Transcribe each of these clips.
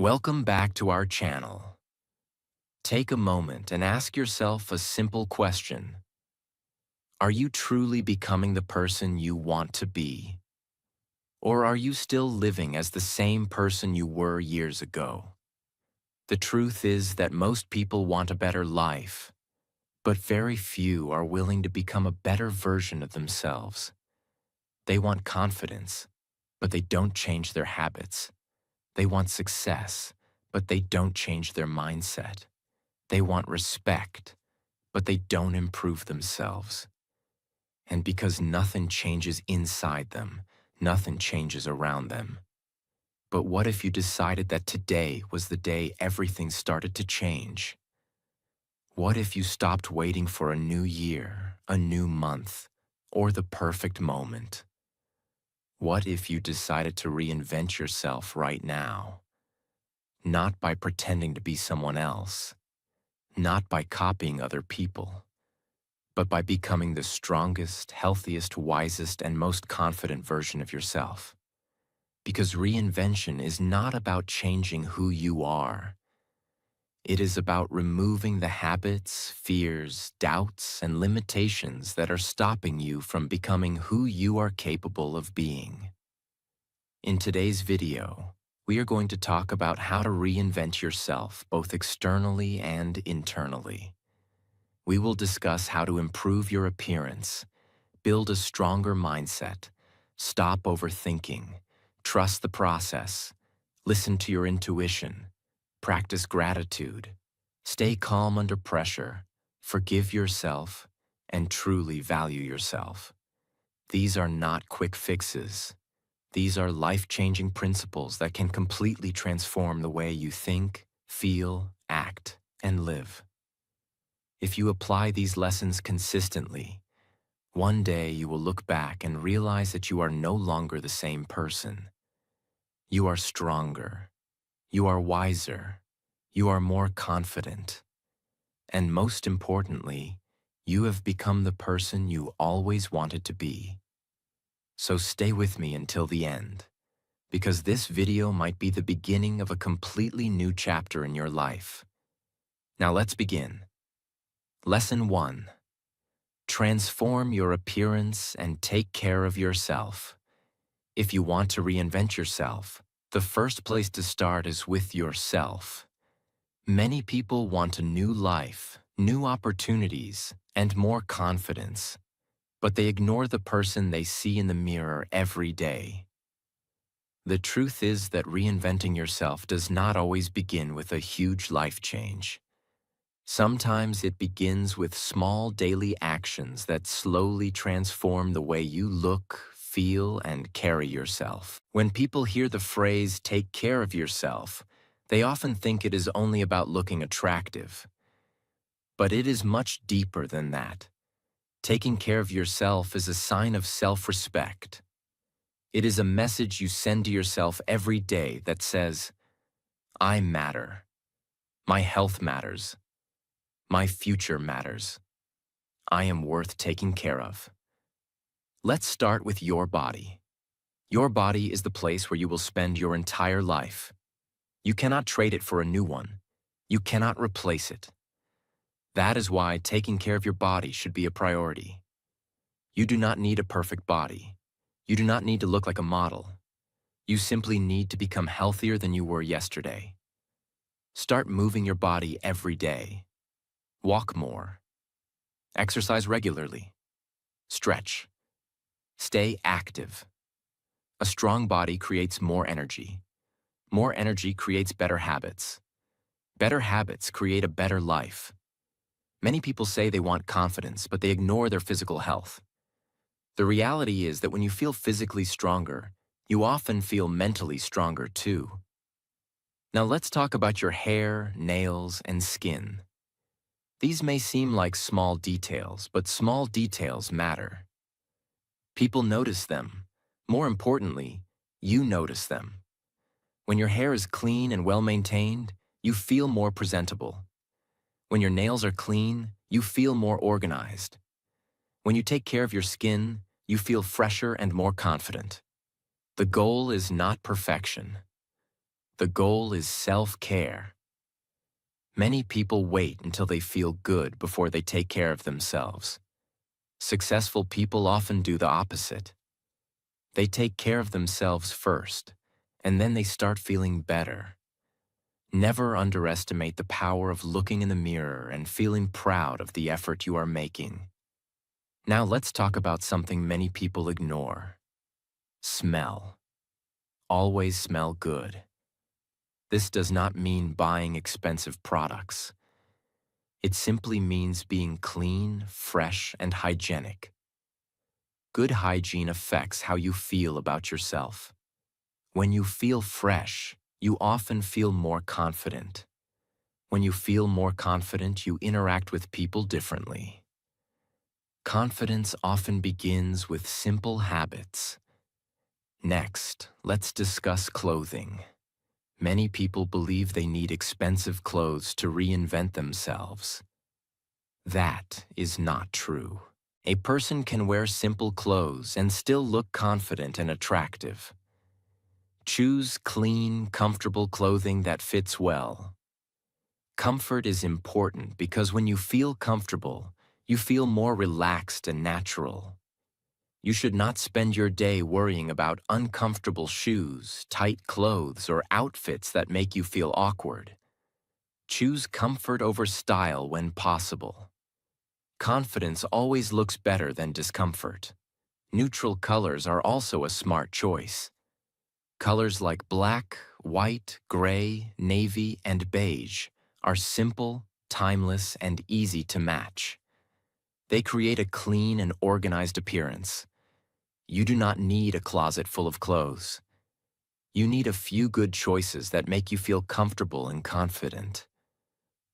Welcome back to our channel. Take a moment and ask yourself a simple question. Are you truly becoming the person you want to be? Or are you still living as the same person you were years ago? The truth is that most people want a better life, but very few are willing to become a better version of themselves. They want confidence, but they don't change their habits. They want success, but they don't change their mindset. They want respect, but they don't improve themselves. And because nothing changes inside them, nothing changes around them. But what if you decided that today was the day everything started to change? What if you stopped waiting for a new year, a new month, or the perfect moment? What if you decided to reinvent yourself right now? Not by pretending to be someone else, not by copying other people, but by becoming the strongest, healthiest, wisest, and most confident version of yourself. Because reinvention is not about changing who you are. It is about removing the habits, fears, doubts, and limitations that are stopping you from becoming who you are capable of being. In today's video, we are going to talk about how to reinvent yourself both externally and internally. We will discuss how to improve your appearance, build a stronger mindset, stop overthinking, trust the process, listen to your intuition, practice gratitude, stay calm under pressure, forgive yourself, and truly value yourself. These are not quick fixes. These are life-changing principles that can completely transform the way you think, feel, act, and live. If you apply these lessons consistently, one day you will look back and realize that you are no longer the same person. You are stronger. You are wiser. You are more confident. And most importantly, you have become the person you always wanted to be. So stay with me until the end, because this video might be the beginning of a completely new chapter in your life. Now let's begin. Lesson 1. Transform your appearance and take care of yourself. If you want to reinvent yourself, the first place to start is with yourself. Many people want a new life, new opportunities, and more confidence, but they ignore the person they see in the mirror every day. The truth is that reinventing yourself does not always begin with a huge life change. Sometimes it begins with small daily actions that slowly transform the way you look, feel, and carry yourself. When people hear the phrase, "take care of yourself," they often think it is only about looking attractive. But it is much deeper than that. Taking care of yourself is a sign of self-respect. It is a message you send to yourself every day that says, "I matter. My health matters. My future matters. I am worth taking care of." Let's start with your body. Your body is the place where you will spend your entire life. You cannot trade it for a new one. You cannot replace it. That is why taking care of your body should be a priority. You do not need a perfect body. You do not need to look like a model. You simply need to become healthier than you were yesterday. Start moving your body every day. Walk more. Exercise regularly. Stretch. Stay active. A strong body creates more energy. More energy creates better habits. Better habits create a better life. Many people say they want confidence, but they ignore their physical health. The reality is that when you feel physically stronger, you often feel mentally stronger too. Now let's talk about your hair, nails, and skin. These may seem like small details, but small details matter. People notice them. More importantly, you notice them. When your hair is clean and well-maintained, you feel more presentable. When your nails are clean, you feel more organized. When you take care of your skin, you feel fresher and more confident. The goal is not perfection. The goal is self-care. Many people wait until they feel good before they take care of themselves. Successful people often do the opposite. They take care of themselves first, and then they start feeling better. Never underestimate the power of looking in the mirror and feeling proud of the effort you are making. Now let's talk about something many people ignore. Smell. Always smell good. This does not mean buying expensive products. It simply means being clean, fresh, and hygienic. Good hygiene affects how you feel about yourself. When you feel fresh, you often feel more confident. When you feel more confident, you interact with people differently. Confidence often begins with simple habits. Next, let's discuss clothing. Many people believe they need expensive clothes to reinvent themselves. That is not true. A person can wear simple clothes and still look confident and attractive. Choose clean, comfortable clothing that fits well. Comfort is important because when you feel comfortable, you feel more relaxed and natural. You should not spend your day worrying about uncomfortable shoes, tight clothes, or outfits that make you feel awkward. Choose comfort over style when possible. Confidence always looks better than discomfort. Neutral colors are also a smart choice. Colors like black, white, gray, navy, and beige are simple, timeless, and easy to match. They create a clean and organized appearance. You do not need a closet full of clothes. You need a few good choices that make you feel comfortable and confident.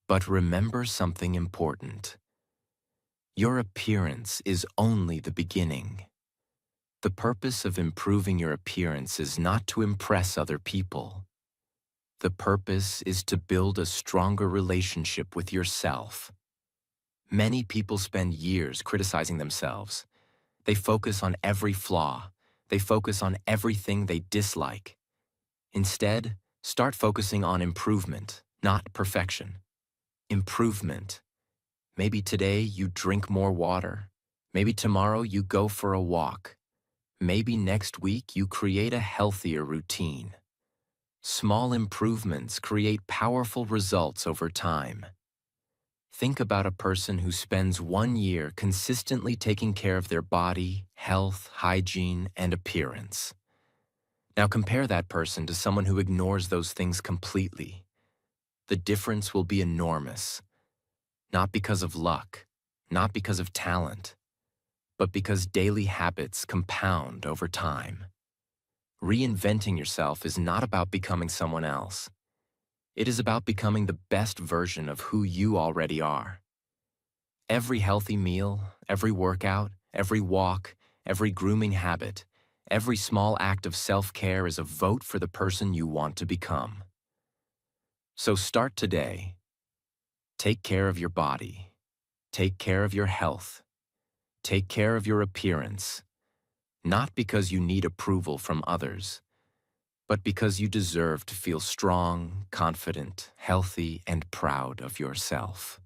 But remember something important. Your appearance is only the beginning. The purpose of improving your appearance is not to impress other people. The purpose is to build a stronger relationship with yourself. Many people spend years criticizing themselves. They focus on every flaw. They focus on everything they dislike. Instead, start focusing on improvement, not perfection. Improvement. Maybe today you drink more water. Maybe tomorrow you go for a walk. Maybe next week you create a healthier routine. Small improvements create powerful results over time. Think about a person who spends 1 year consistently taking care of their body, health, hygiene, and appearance. Now compare that person to someone who ignores those things completely. The difference will be enormous. Not because of luck, not because of talent, but because daily habits compound over time. Reinventing yourself is not about becoming someone else. It is about becoming the best version of who you already are. Every healthy meal, every workout, every walk, every grooming habit, every small act of self-care is a vote for the person you want to become. So start today. Take care of your body. Take care of your health. Take care of your appearance. Not because you need approval from others, but because you deserve to feel strong, confident, healthy, and proud of yourself.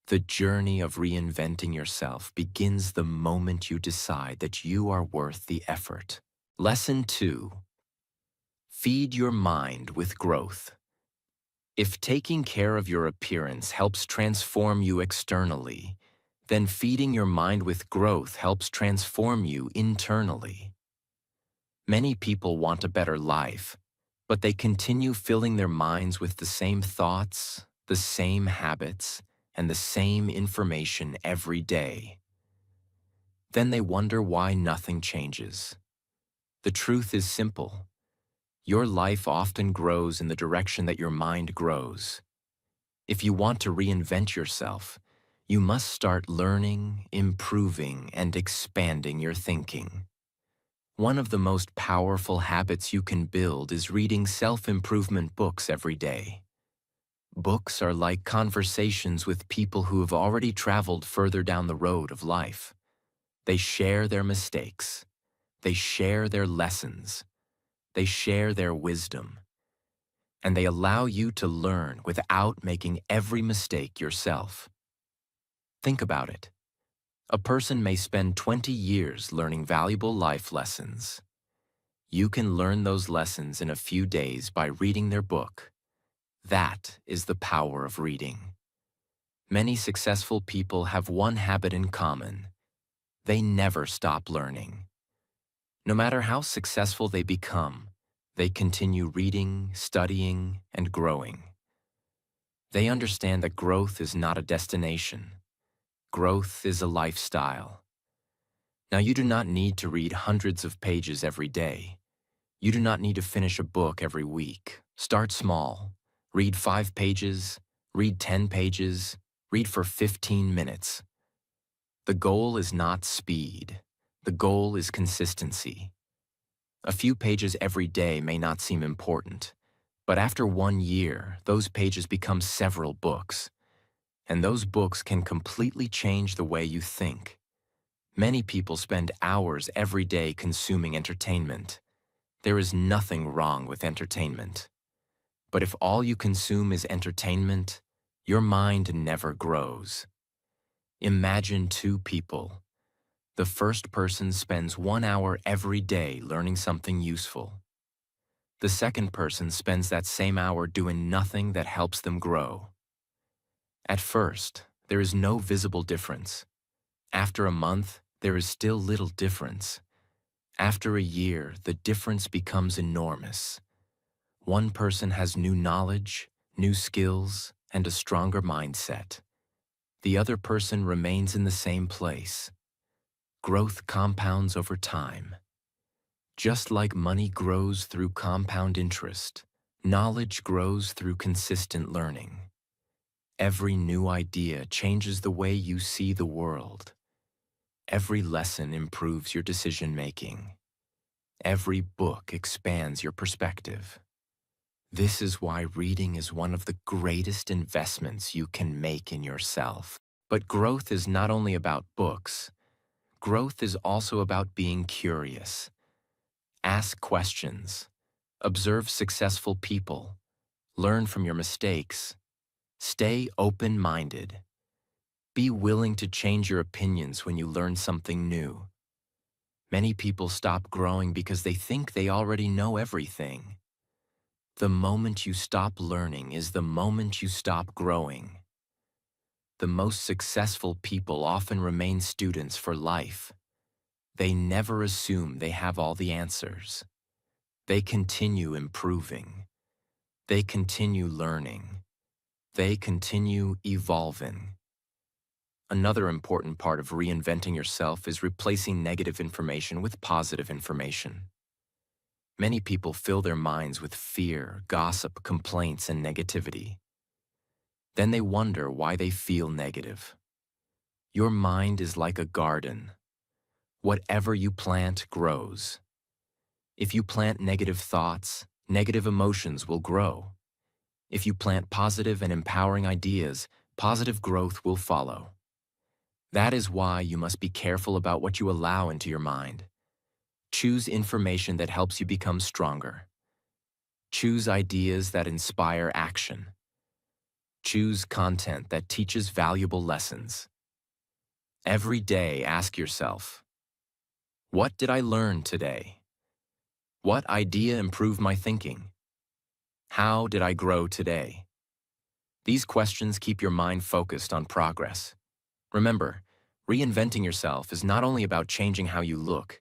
The journey of reinventing yourself begins the moment you decide that you are worth the effort. Lesson 2. Feed your mind with growth. If taking care of your appearance helps transform you externally, then feeding your mind with growth helps transform you internally. Many people want a better life, but they continue filling their minds with the same thoughts, the same habits, and the same information every day. Then they wonder why nothing changes. The truth is simple. Your life often grows in the direction that your mind grows. If you want to reinvent yourself, you must start learning, improving, and expanding your thinking. One of the most powerful habits you can build is reading self-improvement books every day. Books are like conversations with people who have already traveled further down the road of life. They share their mistakes. They share their lessons. They share their wisdom. and they allow you to learn without making every mistake yourself. Think about it. A person may spend 20 years learning valuable life lessons. You can learn those lessons in a few days by reading their book. That is the power of reading. Many successful people have one habit in common. They never stop learning. No matter how successful they become, they continue reading, studying, and growing. They understand that growth is not a destination. Growth is a lifestyle. Now, you do not need to read hundreds of pages every day. You do not need to finish a book every week. Start small. Read 5 pages, read 10 pages, read for 15 minutes. The goal is not speed. The goal is consistency. A few pages every day may not seem important, but after 1 year, those pages become several books. And those books can completely change the way you think. Many people spend hours every day consuming entertainment. There is nothing wrong with entertainment. But if all you consume is entertainment, your mind never grows. Imagine 2 people. The first person spends 1 hour every day learning something useful. The second person spends that same hour doing nothing that helps them grow. At first, there is no visible difference. After a month, there is still little difference. After a year, the difference becomes enormous. One person has new knowledge, new skills, and a stronger mindset. The other person remains in the same place. Growth compounds over time. Just like money grows through compound interest, knowledge grows through consistent learning. Every new idea changes the way you see the world. Every lesson improves your decision-making. Every book expands your perspective. This is why reading is one of the greatest investments you can make in yourself. But growth is not only about books. Growth is also about being curious. Ask questions. Observe successful people. Learn from your mistakes. Stay open-minded. Be willing to change your opinions when you learn something new. Many people stop growing because they think they already know everything. The moment you stop learning is the moment you stop growing. The most successful people often remain students for life. They never assume they have all the answers. They continue improving. They continue learning. They continue evolving. Another important part of reinventing yourself is replacing negative information with positive information. Many people fill their minds with fear, gossip, complaints, and negativity. Then they wonder why they feel negative. Your mind is like a garden. Whatever you plant grows. If you plant negative thoughts, negative emotions will grow. If you plant positive and empowering ideas, positive growth will follow. That is why you must be careful about what you allow into your mind. Choose information that helps you become stronger. Choose ideas that inspire action. Choose content that teaches valuable lessons. Every day, ask yourself, what did I learn today? What idea improved my thinking? How did I grow today? These questions keep your mind focused on progress. Remember, reinventing yourself is not only about changing how you look,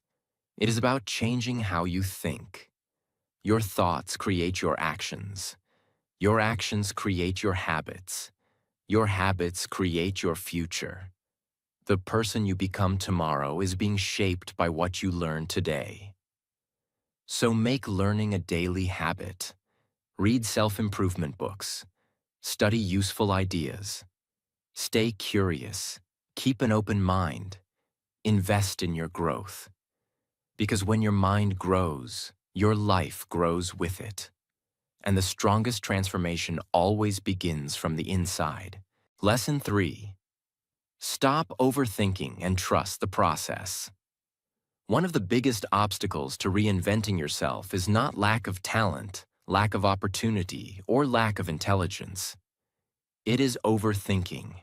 it is about changing how you think. Your thoughts create your actions. Your actions create your habits. Your habits create your future. The person you become tomorrow is being shaped by what you learn today. So make learning a daily habit. Read self-improvement books. Study useful ideas. Stay curious. Keep an open mind. Invest in your growth. Because when your mind grows, your life grows with it. And the strongest transformation always begins from the inside. Lesson 3. Stop overthinking and trust the process. One of the biggest obstacles to reinventing yourself is not lack of talent, lack of opportunity, or lack of intelligence. It is overthinking.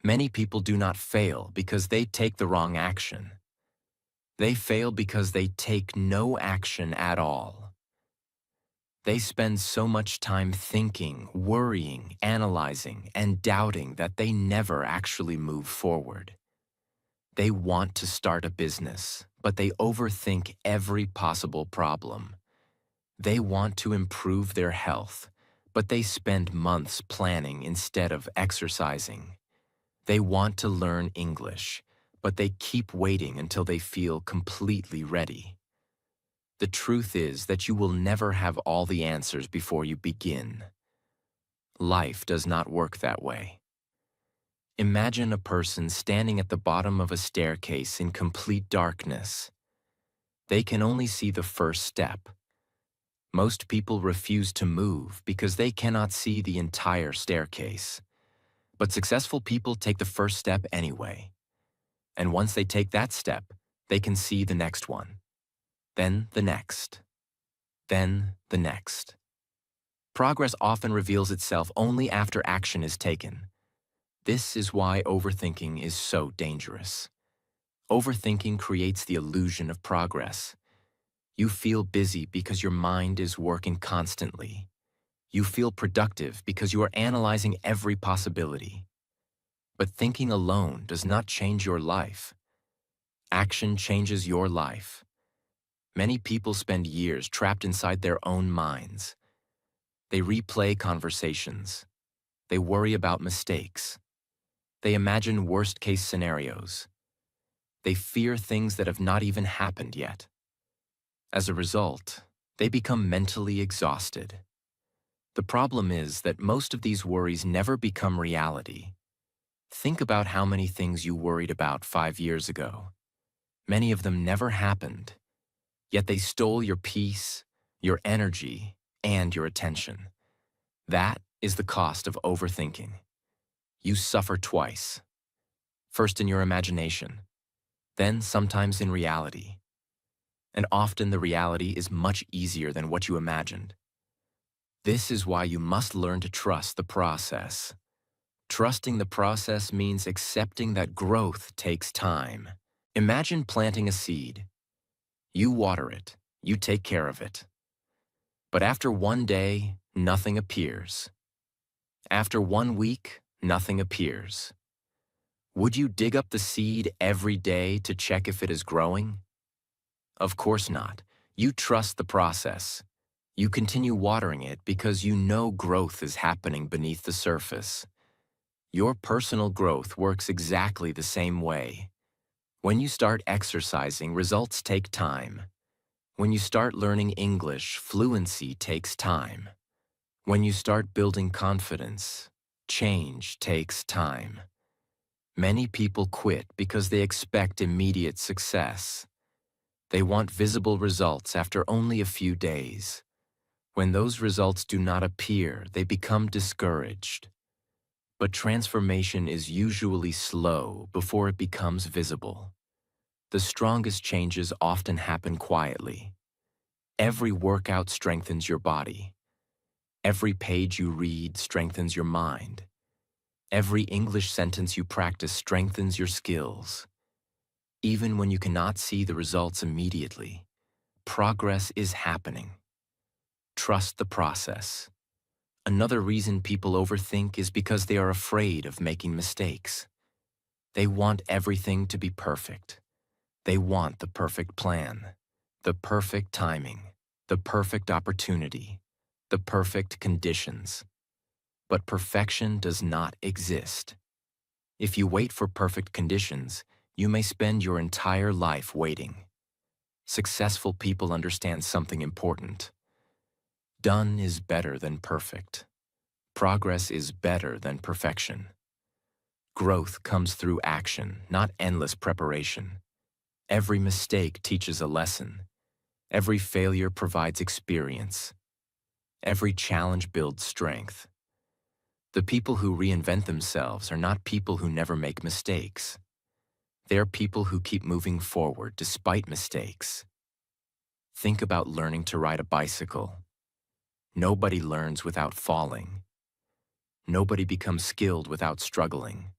Many people do not fail because they take the wrong action. They fail because they take no action at all. They spend so much time thinking, worrying, analyzing, and doubting that they never actually move forward. They want to start a business, but they overthink every possible problem. They want to improve their health, but they spend months planning instead of exercising. They want to learn English, but they keep waiting until they feel completely ready. The truth is that you will never have all the answers before you begin. Life does not work that way. Imagine a person standing at the bottom of a staircase in complete darkness. They can only see the first step. Most people refuse to move because they cannot see the entire staircase. But successful people take the first step anyway. And once they take that step, they can see the next one. Then the next. Then the next. Progress often reveals itself only after action is taken. This is why overthinking is so dangerous. Overthinking creates the illusion of progress. You feel busy because your mind is working constantly. You feel productive because you are analyzing every possibility. But thinking alone does not change your life. Action changes your life. Many people spend years trapped inside their own minds. They replay conversations. They worry about mistakes. They imagine worst-case scenarios. They fear things that have not even happened yet. As a result, they become mentally exhausted. The problem is that most of these worries never become reality. Think about how many things you worried about 5 years ago. Many of them never happened, yet they stole your peace, your energy, and your attention. That is the cost of overthinking. You suffer twice. First in your imagination, then sometimes in reality. And often the reality is much easier than what you imagined. This is why you must learn to trust the process. Trusting the process means accepting that growth takes time. Imagine planting a seed. You water it, you take care of it. But after one day, nothing appears. After 1 week, nothing appears. Would you dig up the seed every day to check if it is growing? Of course not. You trust the process. You continue watering it because you know growth is happening beneath the surface. Your personal growth works exactly the same way. When you start exercising, results take time. When you start learning English, fluency takes time. When you start building confidence, change takes time. Many people quit because they expect immediate success. They want visible results after only a few days. When those results do not appear, they become discouraged. But transformation is usually slow before it becomes visible. The strongest changes often happen quietly. Every workout strengthens your body. Every page you read strengthens your mind. Every English sentence you practice strengthens your skills. Even when you cannot see the results immediately, progress is happening. Trust the process. Another reason people overthink is because they are afraid of making mistakes. They want everything to be perfect. They want the perfect plan, the perfect timing, the perfect opportunity, the perfect conditions. But perfection does not exist. If you wait for perfect conditions, you may spend your entire life waiting. Successful people understand something important. Done is better than perfect. Progress is better than perfection. Growth comes through action, not endless preparation. Every mistake teaches a lesson. Every failure provides experience. Every challenge builds strength. The people who reinvent themselves are not people who never make mistakes. They are people who keep moving forward despite mistakes. Think about learning to ride a bicycle. Nobody learns without falling. Nobody becomes skilled without struggling.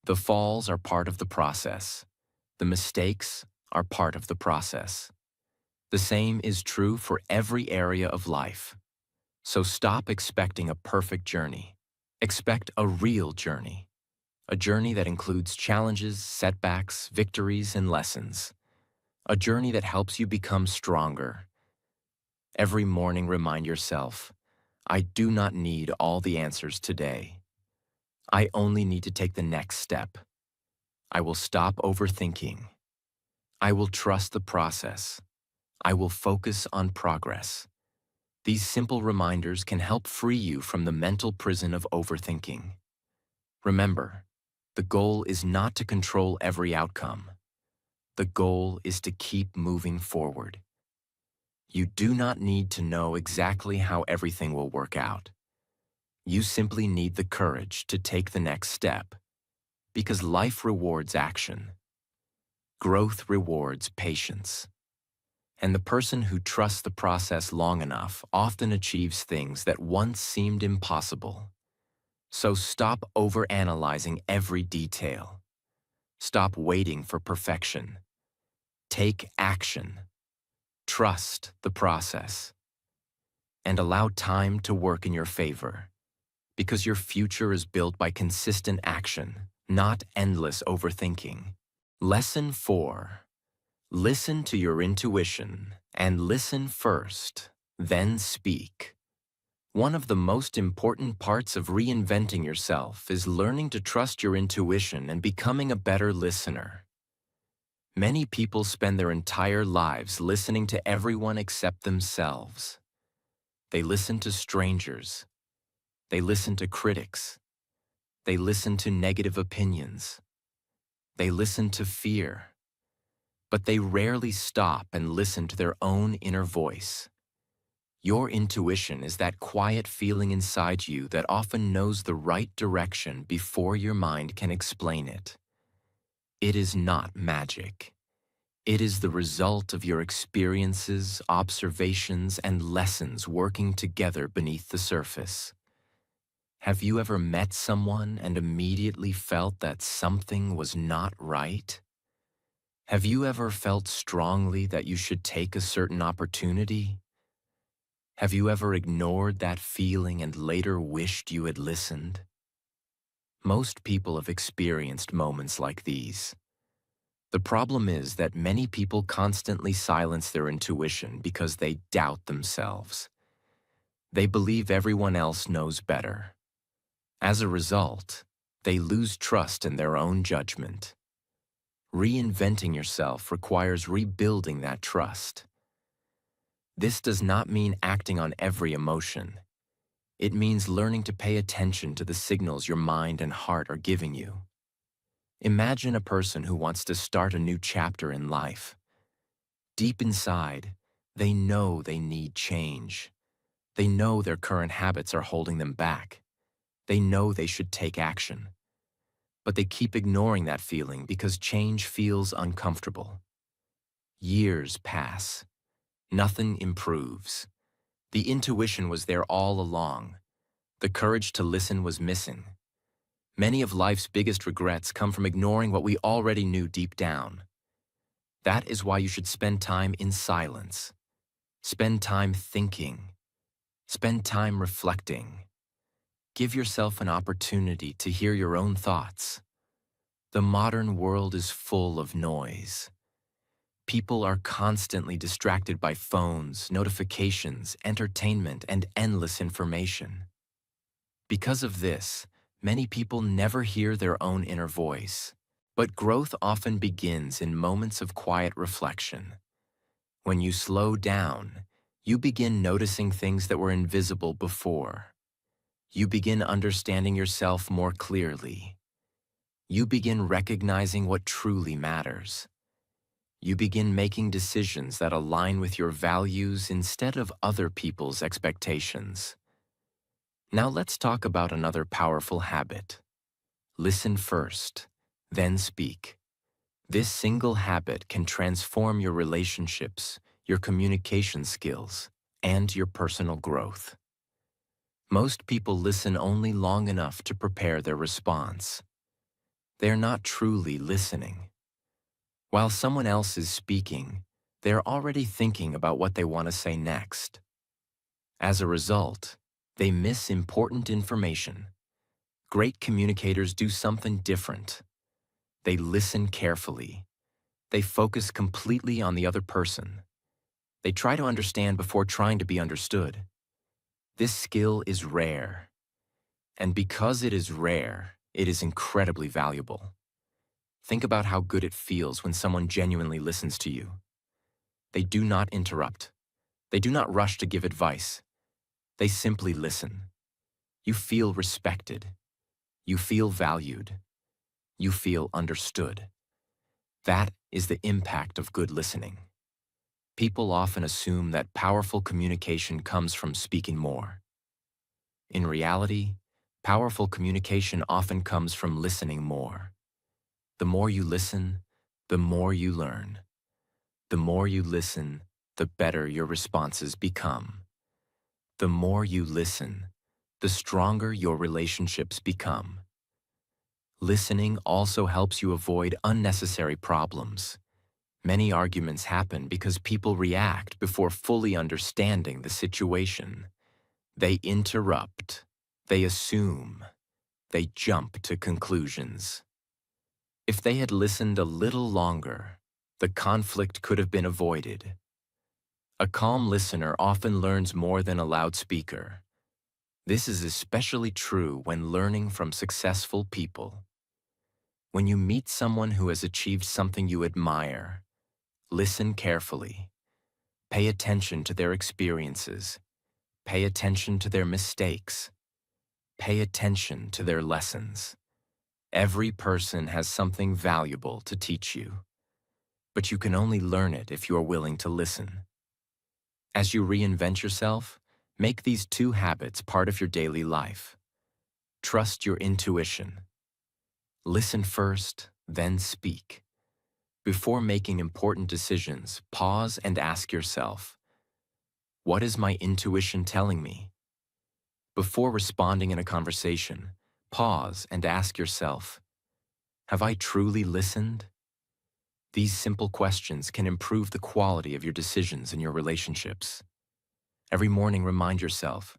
The falls are part of the process. The mistakes are part of the process. The same is true for every area of life. So stop expecting a perfect journey. Expect a real journey. A journey that includes challenges, setbacks, victories, and lessons. A journey that helps you become stronger. Every morning, remind yourself, I do not need all the answers today. I only need to take the next step. I will stop overthinking. I will trust the process. I will focus on progress. These simple reminders can help free you from the mental prison of overthinking. Remember, the goal is not to control every outcome. The goal is to keep moving forward. You do not need to know exactly how everything will work out. You simply need the courage to take the next step, because life rewards action. Growth rewards patience. And the person who trusts the process long enough often achieves things that once seemed impossible. So stop overanalyzing every detail. Stop waiting for perfection. Take action. Trust the process. And allow time to work in your favor. Because your future is built by consistent action, not endless overthinking. Lesson 4. Listen to your intuition, and listen first, then speak. One of the most important parts of reinventing yourself is learning to trust your intuition and becoming a better listener. Many people spend their entire lives listening to everyone except themselves. They listen to strangers. They listen to critics. They listen to negative opinions. They listen to fear. But they rarely stop and listen to their own inner voice. Your intuition is that quiet feeling inside you that often knows the right direction before your mind can explain it. It is not magic. It is the result of your experiences, observations, and lessons working together beneath the surface. Have you ever met someone and immediately felt that something was not right? Have you ever felt strongly that you should take a certain opportunity? Have you ever ignored that feeling and later wished you had listened? Most people have experienced moments like these. The problem is that many people constantly silence their intuition because they doubt themselves. They believe everyone else knows better. As a result, they lose trust in their own judgment. Reinventing yourself requires rebuilding that trust. This does not mean acting on every emotion. It means learning to pay attention to the signals your mind and heart are giving you. Imagine a person who wants to start a new chapter in life. Deep inside, they know they need change. They know their current habits are holding them back. They know they should take action. But they keep ignoring that feeling because change feels uncomfortable. Years pass. Nothing improves. The intuition was there all along. The courage to listen was missing. Many of life's biggest regrets come from ignoring what we already knew deep down. That is why you should spend time in silence. Spend time thinking. Spend time reflecting. Give yourself an opportunity to hear your own thoughts. The modern world is full of noise. People are constantly distracted by phones, notifications, entertainment, and endless information. Because of this, many people never hear their own inner voice. But growth often begins in moments of quiet reflection. When you slow down, you begin noticing things that were invisible before. You begin understanding yourself more clearly. You begin recognizing what truly matters. You begin making decisions that align with your values instead of other people's expectations. Now let's talk about another powerful habit. Listen first, then speak. This single habit can transform your relationships, your communication skills, and your personal growth. Most people listen only long enough to prepare their response. They're not truly listening. While someone else is speaking, they're already thinking about what they want to say next. As a result, they miss important information. Great communicators do something different. They listen carefully. They focus completely on the other person. They try to understand before trying to be understood. This skill is rare. And because it is rare, it is incredibly valuable. Think about how good it feels when someone genuinely listens to you. They do not interrupt. They do not rush to give advice. They simply listen. You feel respected. You feel valued. You feel understood. That is the impact of good listening. People often assume that powerful communication comes from speaking more. In reality, powerful communication often comes from listening more. The more you listen, the more you learn. The more you listen, the better your responses become. The more you listen, the stronger your relationships become. Listening also helps you avoid unnecessary problems. Many arguments happen because people react before fully understanding the situation. They interrupt, they assume, they jump to conclusions. If they had listened a little longer, the conflict could have been avoided. A calm listener often learns more than a loud speaker. This is especially true when learning from successful people. When you meet someone who has achieved something you admire, listen carefully. Pay attention to their experiences. Pay attention to their mistakes. Pay attention to their lessons. Every person has something valuable to teach you, but you can only learn it if you are willing to listen. As you reinvent yourself, make these two habits part of your daily life. Trust your intuition. Listen first, then speak. Before making important decisions, pause and ask yourself, what is my intuition telling me? Before responding in a conversation, pause and ask yourself, have I truly listened? These simple questions can improve the quality of your decisions and your relationships. Every morning, remind yourself,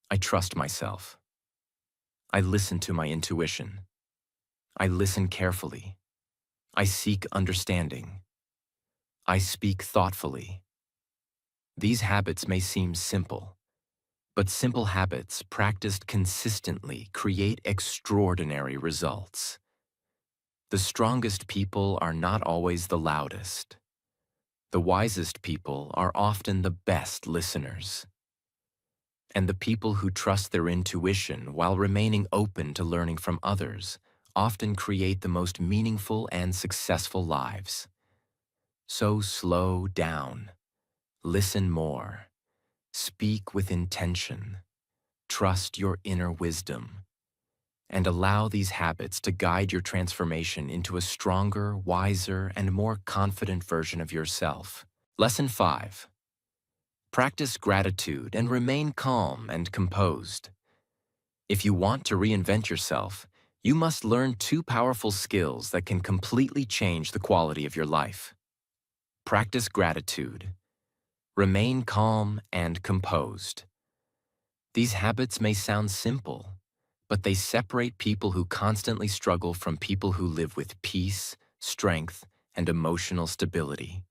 I trust myself. I listen to my intuition. I listen carefully. I seek understanding. I speak thoughtfully. These habits may seem simple, but simple habits practiced consistently create extraordinary results. The strongest people are not always the loudest. The wisest people are often the best listeners. And the people who trust their intuition while remaining open to learning from others often create the most meaningful and successful lives. So slow down. Listen more. Speak with intention. Trust your inner wisdom. And allow these habits to guide your transformation into a stronger, wiser, and more confident version of yourself. Lesson 5. Practice gratitude and remain calm and composed. If you want to reinvent yourself, you must learn two powerful skills that can completely change the quality of your life. Practice gratitude. Remain calm and composed. These habits may sound simple, but they separate people who constantly struggle from people who live with peace, strength, and emotional stability.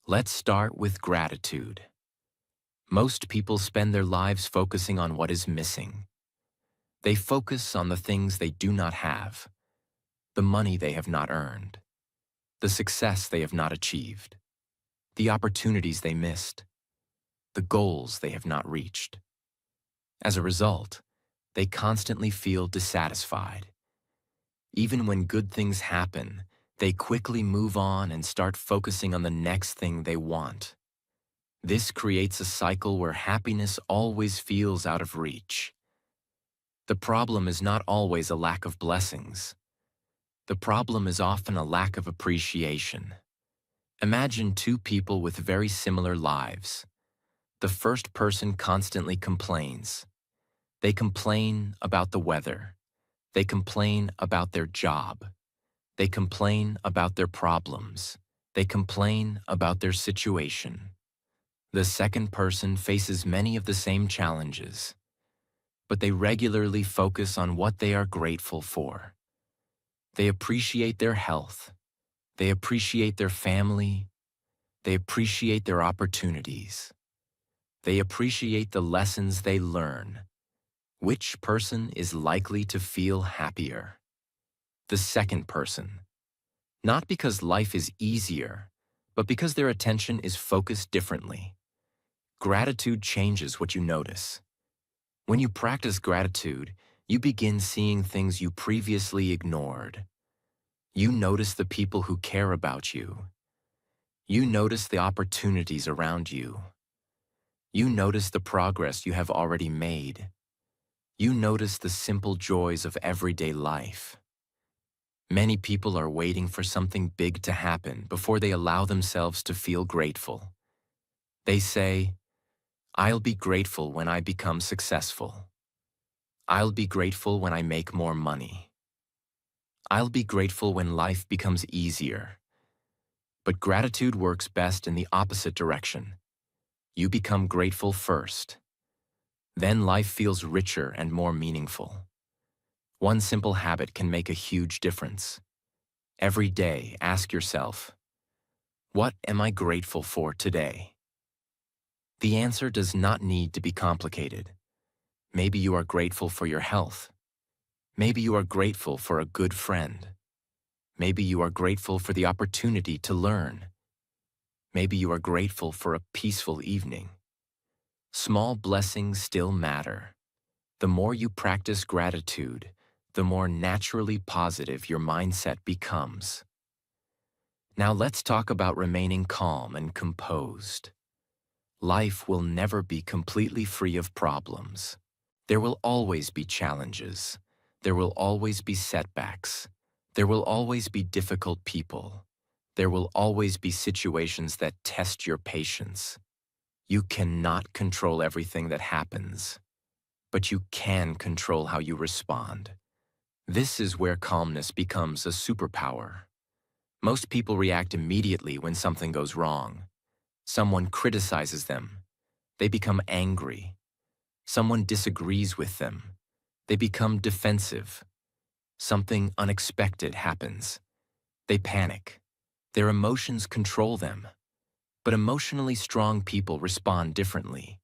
Let's start with gratitude. Most people spend their lives focusing on what is missing. They focus on the things they do not have, the money they have not earned, the success they have not achieved, the opportunities they missed, the goals they have not reached. As a result, they constantly feel dissatisfied. Even when good things happen, they quickly move on and start focusing on the next thing they want. This creates a cycle where happiness always feels out of reach. The problem is not always a lack of blessings. The problem is often a lack of appreciation. Imagine two people with very similar lives. The first person constantly complains. They complain about the weather. They complain about their job. They complain about their problems. They complain about their situation. The second person faces many of the same challenges, but they regularly focus on what they are grateful for. They appreciate their health. They appreciate their family. They appreciate their opportunities. They appreciate the lessons they learn. Which person is likely to feel happier? The second person. Not because life is easier, but because their attention is focused differently. Gratitude changes what you notice. When you practice gratitude, you begin seeing things you previously ignored. You notice the people who care about you. You notice the opportunities around you. You notice the progress you have already made. You notice the simple joys of everyday life. Many people are waiting for something big to happen before they allow themselves to feel grateful. They say, "I'll be grateful when I become successful. I'll be grateful when I make more money. I'll be grateful when life becomes easier." But gratitude works best in the opposite direction. You become grateful first. Then life feels richer and more meaningful. One simple habit can make a huge difference. Every day, ask yourself, what am I grateful for today? The answer does not need to be complicated. Maybe you are grateful for your health. Maybe you are grateful for a good friend. Maybe you are grateful for the opportunity to learn. Maybe you are grateful for a peaceful evening. Small blessings still matter. The more you practice gratitude, the more naturally positive your mindset becomes. Now let's talk about remaining calm and composed. Life will never be completely free of problems. There will always be challenges. There will always be setbacks. There will always be difficult people. There will always be situations that test your patience. You cannot control everything that happens, but you can control how you respond. This is where calmness becomes a superpower. Most people react immediately when something goes wrong. Someone criticizes them. They become angry. Someone disagrees with them. They become defensive. Something unexpected happens. They panic. Their emotions control them. But emotionally strong people respond differently.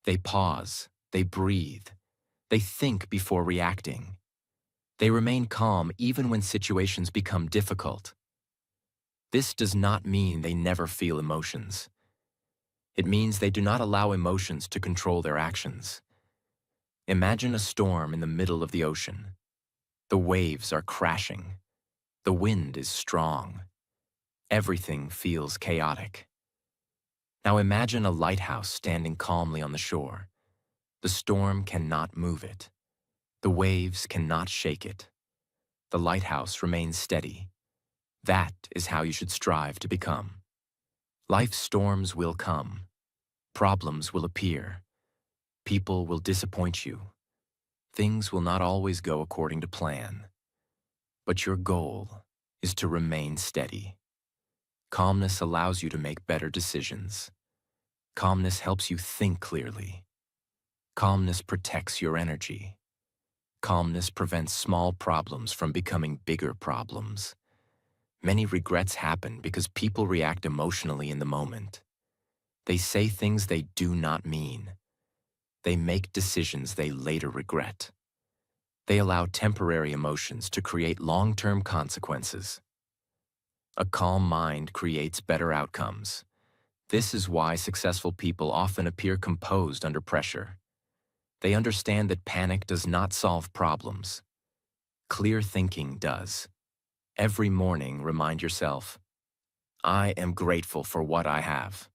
They pause. They breathe. They think before reacting. They remain calm even when situations become difficult. This does not mean they never feel emotions. It means they do not allow emotions to control their actions. Imagine a storm in the middle of the ocean. The waves are crashing. The wind is strong. Everything feels chaotic. Now imagine a lighthouse standing calmly on the shore. The storm cannot move it. The waves cannot shake it. The lighthouse remains steady. That is how you should strive to become. Life's storms will come. Problems will appear. People will disappoint you. Things will not always go according to plan. But your goal is to remain steady. Calmness allows you to make better decisions. Calmness helps you think clearly. Calmness protects your energy. Calmness prevents small problems from becoming bigger problems. Many regrets happen because people react emotionally in the moment. They say things they do not mean. They make decisions they later regret. They allow temporary emotions to create long-term consequences. A calm mind creates better outcomes. This is why successful people often appear composed under pressure. They understand that panic does not solve problems. Clear thinking does. Every morning, remind yourself, I am grateful for what I have.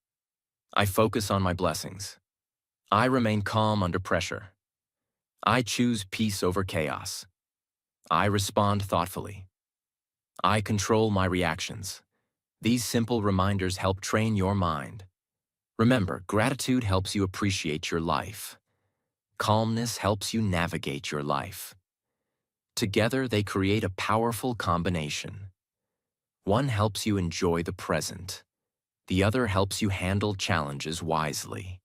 I focus on my blessings. I remain calm under pressure. I choose peace over chaos. I respond thoughtfully. I control my reactions. These simple reminders help train your mind. Remember, gratitude helps you appreciate your life. Calmness helps you navigate your life. Together, they create a powerful combination. One helps you enjoy the present. The other helps you handle challenges wisely.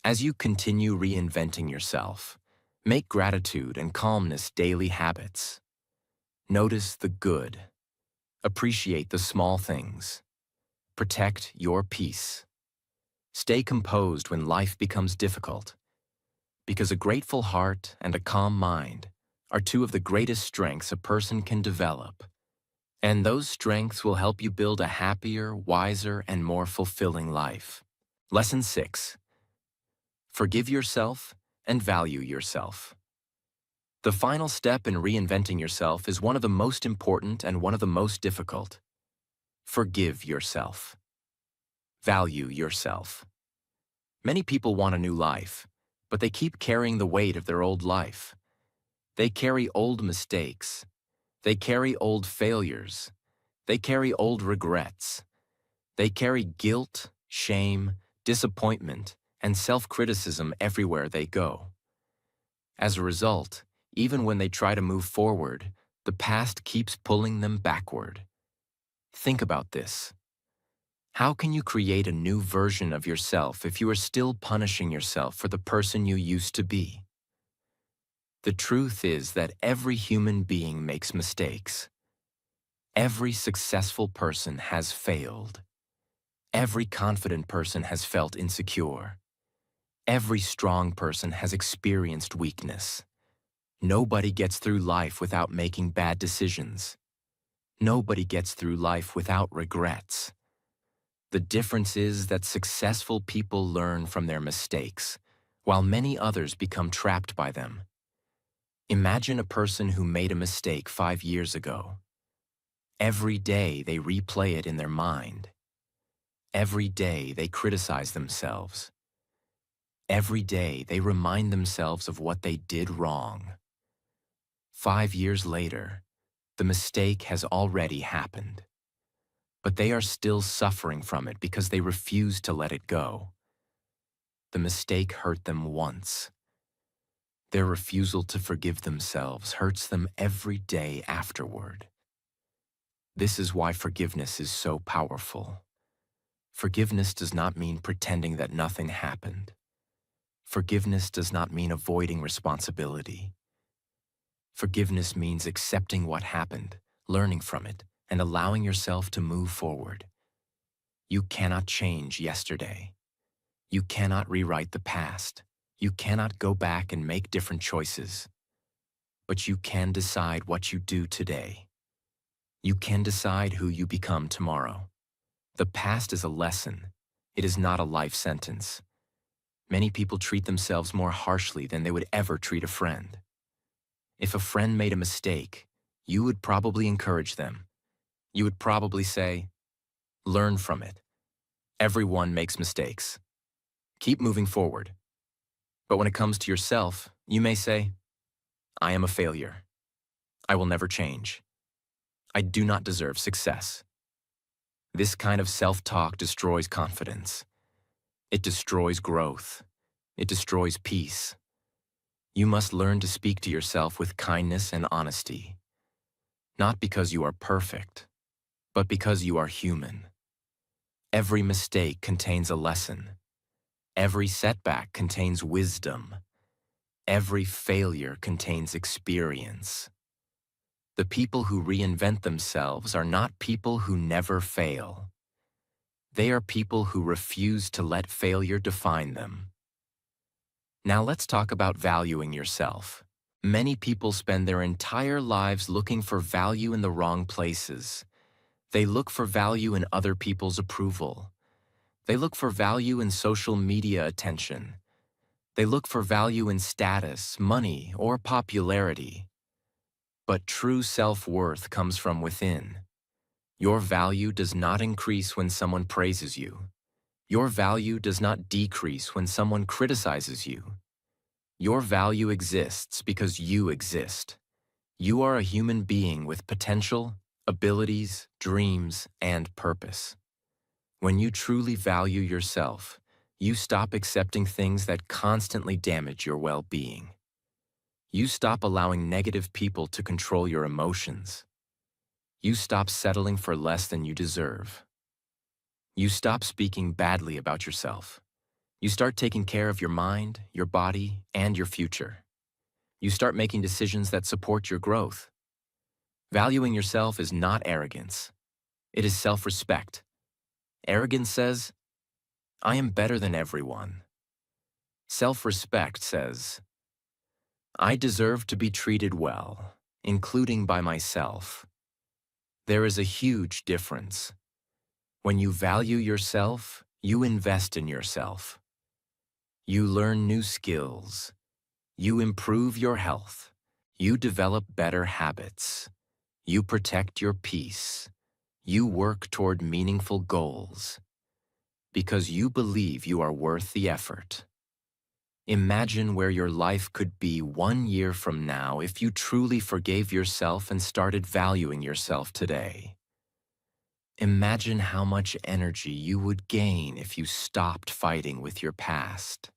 As you continue reinventing yourself, make gratitude and calmness daily habits. Notice the good. Appreciate the small things. Protect your peace. Stay composed when life becomes difficult, because a grateful heart and a calm mind are two of the greatest strengths a person can develop. And those strengths will help you build a happier, wiser, and more fulfilling life. Lesson 6. Forgive yourself and value yourself. The final step in reinventing yourself is one of the most important and one of the most difficult. Forgive yourself. Value yourself. Many people want a new life, but they keep carrying the weight of their old life. They carry old mistakes. They carry old failures. They carry old regrets. They carry guilt, shame, disappointment, and self-criticism everywhere they go. As a result, even when they try to move forward, the past keeps pulling them backward. Think about this. How can you create a new version of yourself if you are still punishing yourself for the person you used to be? The truth is that every human being makes mistakes. Every successful person has failed. Every confident person has felt insecure. Every strong person has experienced weakness. Nobody gets through life without making bad decisions. Nobody gets through life without regrets. The difference is that successful people learn from their mistakes, while many others become trapped by them. Imagine a person who made a mistake 5 years ago. Every day they replay it in their mind. Every day they criticize themselves. Every day they remind themselves of what they did wrong. 5 years later, the mistake has already happened. But they are still suffering from it because they refuse to let it go. The mistake hurt them once. Their refusal to forgive themselves hurts them every day afterward. This is why forgiveness is so powerful. Forgiveness does not mean pretending that nothing happened. Forgiveness does not mean avoiding responsibility. Forgiveness means accepting what happened, learning from it, and allowing yourself to move forward. You cannot change yesterday. You cannot rewrite the past. You cannot go back and make different choices. But you can decide what you do today. You can decide who you become tomorrow. The past is a lesson. It is not a life sentence. Many people treat themselves more harshly than they would ever treat a friend. If a friend made a mistake, you would probably encourage them. You would probably say, "Learn from it. Everyone makes mistakes. Keep moving forward." But when it comes to yourself, you may say, "I am a failure. I will never change. I do not deserve success." This kind of self-talk destroys confidence. It destroys growth. It destroys peace. You must learn to speak to yourself with kindness and honesty. Not because you are perfect, but because you are human. Every mistake contains a lesson. Every setback contains wisdom. Every failure contains experience. The people who reinvent themselves are not people who never fail. They are people who refuse to let failure define them. Now let's talk about valuing yourself. Many people spend their entire lives looking for value in the wrong places. They look for value in other people's approval. They look for value in social media attention. They look for value in status, money, or popularity. But true self-worth comes from within. Your value does not increase when someone praises you. Your value does not decrease when someone criticizes you. Your value exists because you exist. You are a human being with potential, abilities, dreams, and purpose. When you truly value yourself, you stop accepting things that constantly damage your well-being. You stop allowing negative people to control your emotions. You stop settling for less than you deserve. You stop speaking badly about yourself. You start taking care of your mind, your body, and your future. You start making decisions that support your growth. Valuing yourself is not arrogance. It is self-respect. Arrogance says, I am better than everyone. Self-respect says, I deserve to be treated well, including by myself. There is a huge difference. When you value yourself, you invest in yourself. You learn new skills. You improve your health. You develop better habits. You protect your peace. You work toward meaningful goals. Because you believe you are worth the effort. Imagine where your life could be 1 year from now if you truly forgave yourself and started valuing yourself today. Imagine how much energy you would gain if you stopped fighting with your past.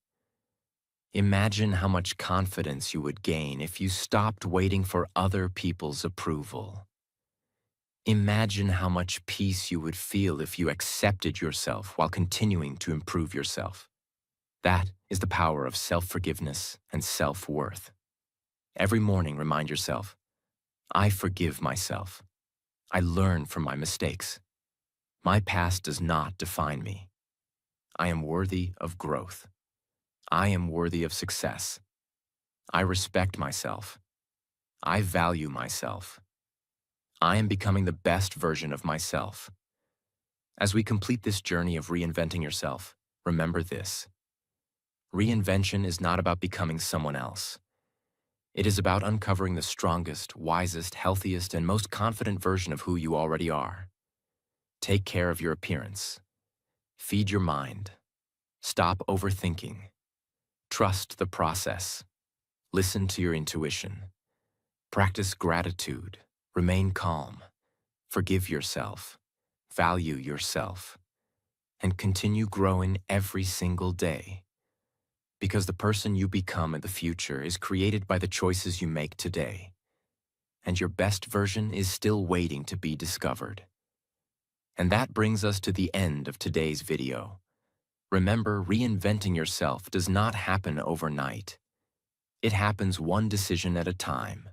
Imagine how much confidence you would gain if you stopped waiting for other people's approval. Imagine how much peace you would feel if you accepted yourself while continuing to improve yourself. That is the power of self-forgiveness and self-worth. Every morning, remind yourself, I forgive myself. I learn from my mistakes. My past does not define me. I am worthy of growth. I am worthy of success. I respect myself. I value myself. I am becoming the best version of myself. As we complete this journey of reinventing yourself, remember this. Reinvention is not about becoming someone else. It is about uncovering the strongest, wisest, healthiest, and most confident version of who you already are. Take care of your appearance. Feed your mind. Stop overthinking. Trust the process. Listen to your intuition. Practice gratitude. Remain calm. Forgive yourself. Value yourself. And continue growing every single day. Because the person you become in the future is created by the choices you make today. And your best version is still waiting to be discovered. And that brings us to the end of today's video. Remember, reinventing yourself does not happen overnight. It happens one decision at a time,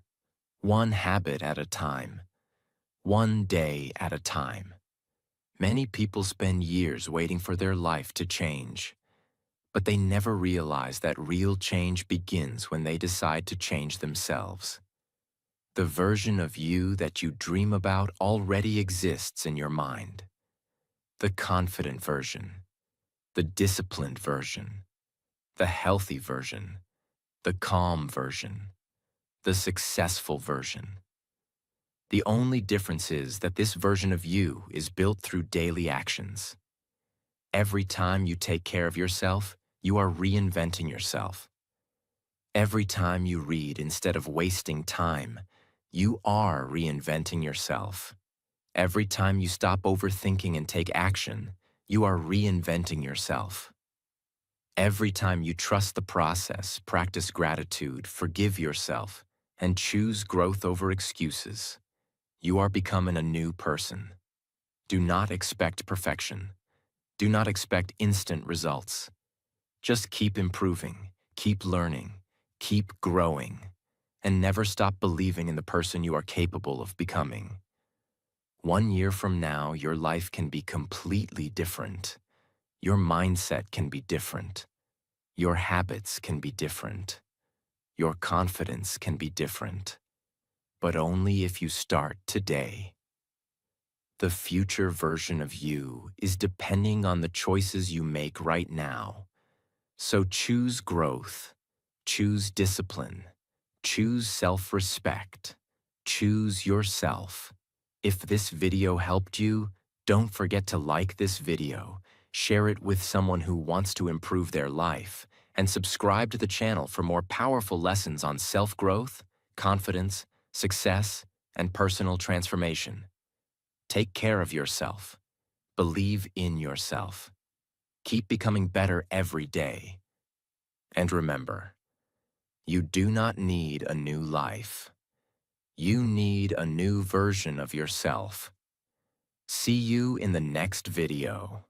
one habit at a time, one day at a time. Many people spend years waiting for their life to change, but they never realize that real change begins when they decide to change themselves. The version of you that you dream about already exists in your mind. The confident version, the disciplined version, the healthy version, the calm version, the successful version. The only difference is that this version of you is built through daily actions. Every time you take care of yourself, you are reinventing yourself. Every time you read instead of wasting time, you are reinventing yourself. Every time you stop overthinking and take action, you are reinventing yourself. Every time you trust the process, practice gratitude, forgive yourself, and choose growth over excuses, you are becoming a new person. Do not expect perfection. Do not expect instant results. Just keep improving, keep learning, keep growing, and never stop believing in the person you are capable of becoming. 1 year from now, your life can be completely different. Your mindset can be different. Your habits can be different. Your confidence can be different. But only if you start today. The future version of you is depending on the choices you make right now. So choose growth, choose discipline, choose self-respect, choose yourself. If this video helped you, don't forget to like this video, share it with someone who wants to improve their life, and subscribe to the channel for more powerful lessons on self-growth, confidence, success, and personal transformation. Take care of yourself. Believe in yourself. Keep becoming better every day. And remember, you do not need a new life. You need a new version of yourself. See you in the next video.